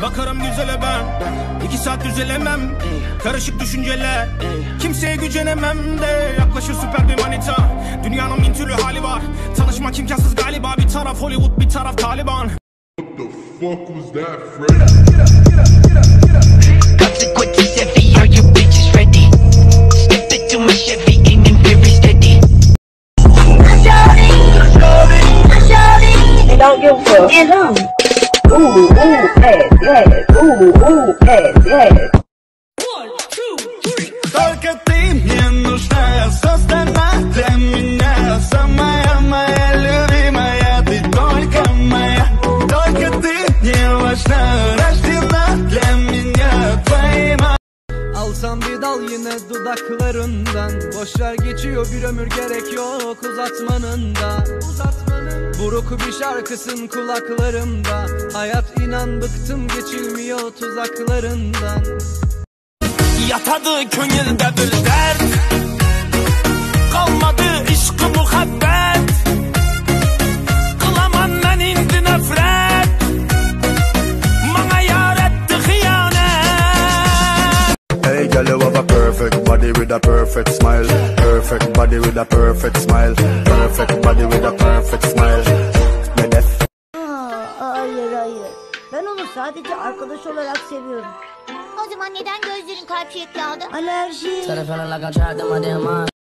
Bakarım güzele ben 2 saat düzelemem. Karışık düşünceler kimseye gücenemem de. Yaklaşır süper bir manita. Dünyanın bin türlü hali var. Tanışmak imkansız galiba. Bir taraf Hollywood bir taraf Taliban. What the fuck was that, Fred? Consequences heavy, are you bitches ready? Step into my Chevy, aiming very steady. They don't give a fuck. And ooh, ass, yes. Ooh, ass, yes. 1, 2, 3. Только ты мне нужна, создана для меня. Самая моя любимая, ты только моя. Только ты мне важна, рождена для меня. Твои Alsam bir dal yine dudaklarından. Boşver geçiyor bir ömür, gerek yok uzatmanın da. Buruk bir şarkısın kulaklarımda. Hayat inan bıktım geçilmiyor tuzaklarından. Yatadı könülde bir dert. Kalmadı işkı muhabbet. Kılaman ben indi nefret. Bana yar etti hıyanet. Hey girl, you have a perfect body with a perfect smile. Perfect body with a perfect smile. Perfect body with a perfect smile. Hayır. Ben onu sadece arkadaş olarak seviyorum. O zaman neden gözlerin kalp şekli aldı? Alerji.